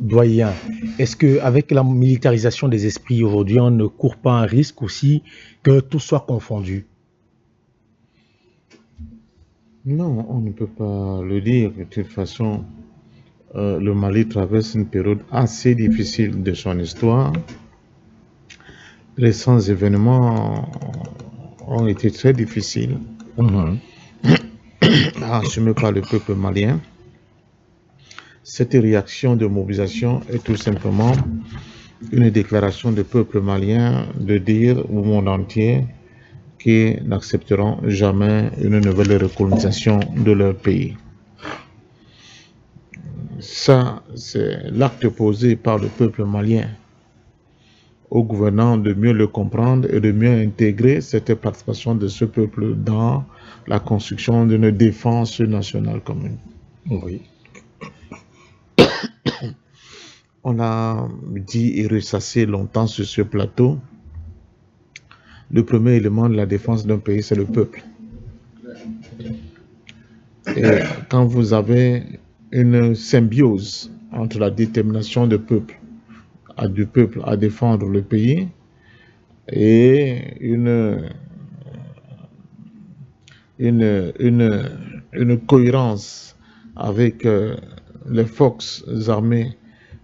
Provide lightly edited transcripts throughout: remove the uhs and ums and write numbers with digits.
Doyen, est-ce qu'avec la militarisation des esprits aujourd'hui, on ne court pas un risque aussi que tout soit confondu? Non, on ne peut pas le dire. De toute façon, le Mali traverse une période assez difficile de son histoire. Les récents événements ont été très difficiles, assumés par le peuple malien. Cette réaction de mobilisation est tout simplement une déclaration du peuple malien de dire au monde entier qu'ils n'accepteront jamais une nouvelle recolonisation de leur pays. Ça, c'est l'acte posé par le peuple malien au gouvernant de mieux le comprendre et de mieux intégrer cette participation de ce peuple dans la construction d'une défense nationale commune. Oui. On a dit et ressassé longtemps sur ce plateau, le premier élément de la défense d'un pays, c'est le peuple. Et quand vous avez une symbiose entre la détermination du peuple à défendre le pays et une cohérence avec les forces armées,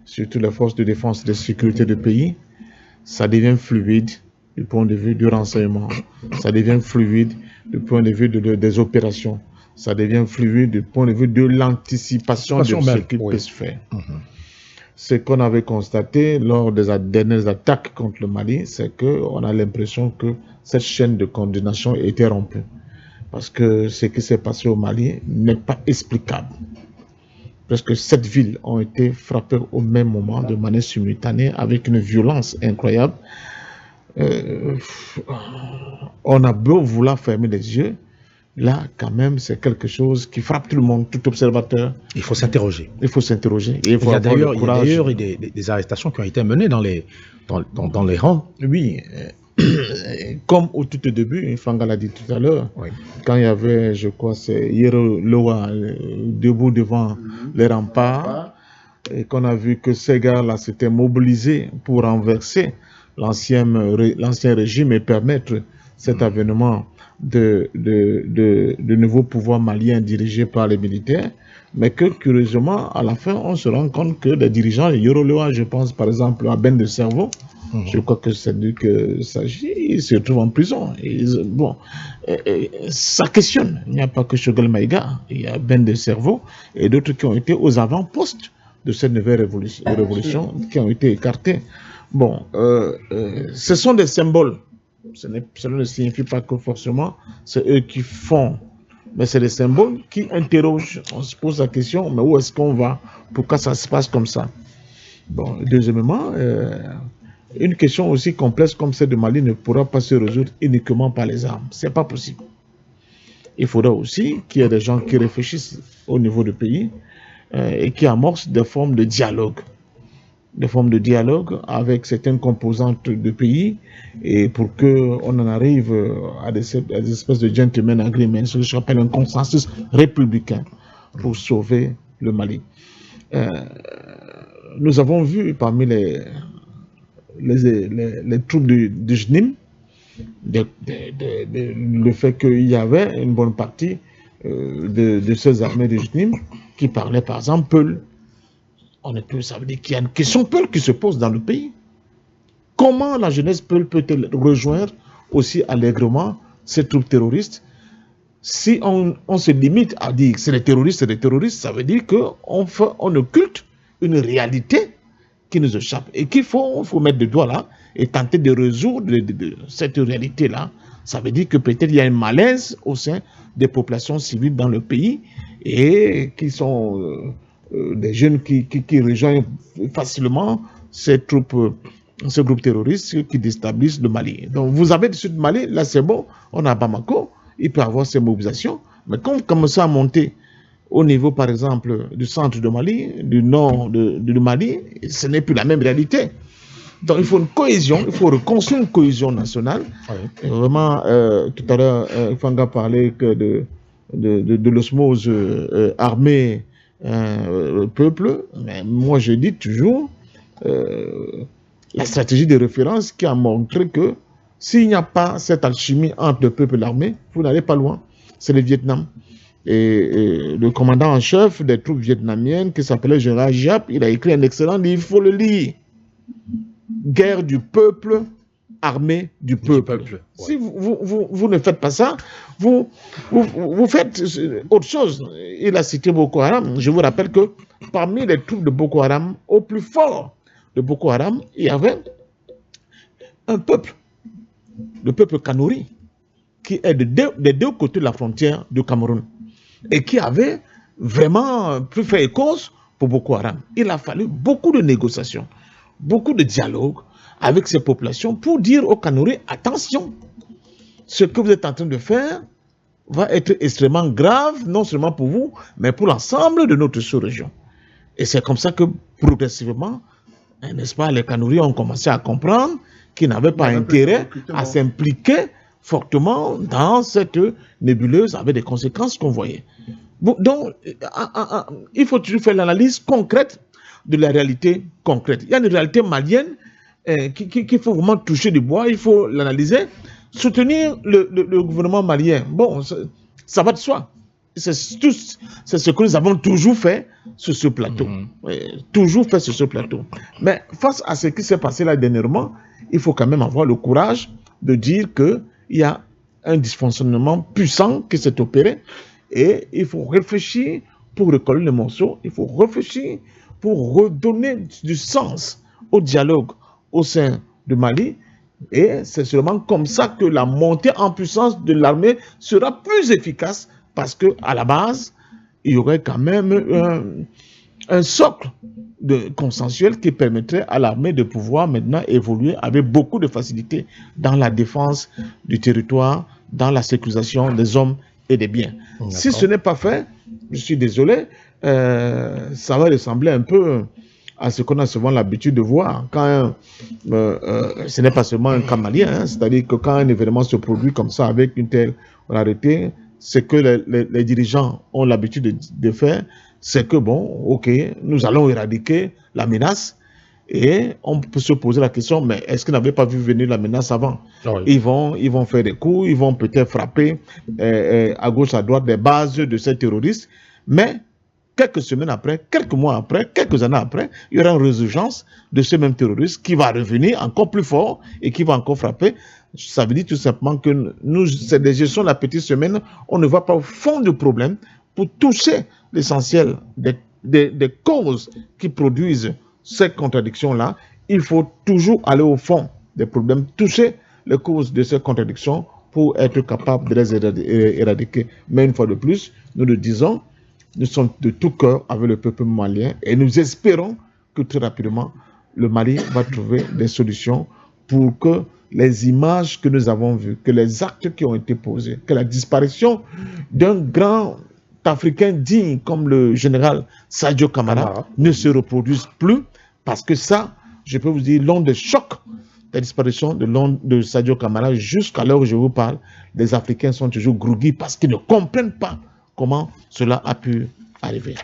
surtout les forces de défense et de sécurité du pays, ça devient fluide du point de vue du renseignement, ça devient fluide du point de vue des opérations, ça devient fluide du point de vue de l'anticipation de ce qui peut se faire. Ce qu'on avait constaté lors des dernières attaques contre le Mali, c'est qu'on a l'impression que cette chaîne de coordination était rompue. Parce que ce qui s'est passé au Mali n'est pas explicable. Parce que 7 villes ont été frappées au même moment, de manière simultanée, avec une violence incroyable. On a beau vouloir fermer les yeux, là, quand même, c'est quelque chose qui frappe tout le monde, tout observateur. Il faut s'interroger. Il faut s'interroger. Il y a d'ailleurs des arrestations qui ont été menées dans les rangs. Oui. Comme au tout début, Fanga l'a dit tout à l'heure, quand il y avait, je crois, c'est Yero Loa debout devant les remparts, et qu'on a vu que ces gars-là s'étaient mobilisés pour renverser l'ancien régime et permettre cet avènement de nouveaux pouvoirs maliens dirigés par les militaires, mais que curieusement, à la fin, on se rend compte que les dirigeants, Yoro Loa, je pense par exemple à Ben de Cerveau, je crois que c'est lui que s'agit, il se retrouve en prison. Bon, ça questionne. Il n'y a pas que Choguel Maïga, il y a Ben de Cerveau et d'autres qui ont été aux avant-postes de cette nouvelle révolution qui ont été écartés. Bon, ce sont des symboles. Cela ne signifie pas que forcément c'est eux qui font, mais c'est des symboles qui interrogent. On se pose la question, mais où est-ce qu'on va? Pourquoi ça se passe comme ça? Bon, deuxièmement, une question aussi complexe comme celle de Mali ne pourra pas se résoudre uniquement par les armes. C'est pas possible. Il faudra aussi qu'il y ait des gens qui réfléchissent au niveau du pays et qui amorcent des formes de dialogue. Des formes de dialogue avec certaines composantes du pays et pour qu'on en arrive à des espèces de gentleman agreement, ce que je appelle un consensus républicain pour sauver le Mali. Nous avons vu parmi les troupes du JNIM, le fait qu'il y avait une bonne partie de ces armées du JNIM qui parlaient par exemple Peul. Ça veut dire qu'il y a une question Peul qui se pose dans le pays. Comment la jeunesse Peul peut-elle rejoindre aussi allègrement ces troupes terroristes? Si on se limite à dire que c'est des terroristes, ça veut dire qu'on occulte une réalité qui nous échappe et qu'il faut mettre le doigt là et tenter de résoudre cette réalité-là. Ça veut dire que peut-être il y a un malaise au sein des populations civiles dans le pays et qui sont des jeunes qui rejoignent facilement ces groupes terroristes qui déstabilisent le Mali. Donc vous avez du sud du Mali, là c'est bon, on a Bamako, il peut avoir ces mobilisations, mais quand vous commencez à monter au niveau, par exemple, du centre de Mali, du nord du Mali, ce n'est plus la même réalité. Donc, il faut une cohésion, il faut reconstruire une cohésion nationale. Et vraiment, tout à l'heure, Fanga parlait que de l'osmose armée peuple. Mais moi, je dis toujours la stratégie de référence qui a montré que s'il n'y a pas cette alchimie entre le peuple et l'armée, vous n'allez pas loin. C'est le Vietnam. Et le commandant en chef des troupes vietnamiennes, qui s'appelait Général Giap, il a écrit un excellent livre, il faut le lire. Guerre du peuple, armée du peuple. Ouais. Si vous ne faites pas ça, vous faites autre chose. Il a cité Boko Haram. Je vous rappelle que parmi les troupes de Boko Haram, au plus fort de Boko Haram, il y avait un peuple, le peuple Kanuri, qui est des deux côtés de la frontière du Cameroun et qui avait vraiment pu faire cause pour Boko Haram. Il a fallu beaucoup de négociations, beaucoup de dialogues avec ces populations pour dire aux Kanuri, attention, ce que vous êtes en train de faire va être extrêmement grave, non seulement pour vous, mais pour l'ensemble de notre sous-région. Et c'est comme ça que progressivement, n'est-ce pas, les Kanuri ont commencé à comprendre qu'ils n'avaient pas intérêt à s'impliquer fortement dans cette nébuleuse avec des conséquences qu'on voyait. Donc, il faut toujours faire l'analyse concrète de la réalité concrète. Il y a une réalité malienne qu'il faut vraiment toucher du bois, il faut l'analyser, soutenir le gouvernement malien. Bon, ça va de soi. C'est ce que nous avons toujours fait sur ce plateau. Toujours fait sur ce plateau. Mais face à ce qui s'est passé là dernièrement, il faut quand même avoir le courage de dire qu'il y a un dysfonctionnement puissant qui s'est opéré et il faut réfléchir pour recoller les morceaux, il faut réfléchir pour redonner du sens au dialogue au sein de Mali. Et c'est seulement comme ça que la montée en puissance de l'armée sera plus efficace parce qu'à la base, il y aurait quand même un socle consensuel qui permettrait à l'armée de pouvoir maintenant évoluer avec beaucoup de facilité dans la défense du territoire, dans la sécurisation des hommes et des biens. Si ce n'est pas fait, je suis désolé, ça va ressembler un peu à ce qu'on a souvent l'habitude de voir quand ce n'est pas seulement un cas malien, hein, c'est-à-dire que quand un événement se produit comme ça avec une telle rareté, ce que les dirigeants ont l'habitude de faire, c'est que bon, ok, nous allons éradiquer la menace et on peut se poser la question, mais est-ce qu'ils n'avaient pas vu venir la menace avant? Oui. Ils vont faire des coups, ils vont peut-être frapper à gauche, à droite des bases de ces terroristes, mais quelques semaines après, quelques mois après, quelques années après, il y aura une résurgence de ce même terroriste qui va revenir encore plus fort et qui va encore frapper. Ça veut dire tout simplement que nous, c'est des gestions de la petite semaine, on ne va pas au fond du problème pour toucher l'essentiel des causes qui produisent ces contradictions-là. Il faut toujours aller au fond des problèmes, toucher les causes de ces contradictions pour être capable de les éradiquer. Mais une fois de plus, nous le disons, nous sommes de tout cœur avec le peuple malien et nous espérons que très rapidement, le Mali va trouver des solutions pour que les images que nous avons vues, que les actes qui ont été posés, que la disparition d'un grand Africain digne comme le général Sadio Camara ne se reproduisent plus, parce que ça, je peux vous dire, l'onde de choc, la disparition de Sadio Camara, jusqu'à l'heure où je vous parle, les Africains sont toujours groggy parce qu'ils ne comprennent pas comment cela a pu arriver.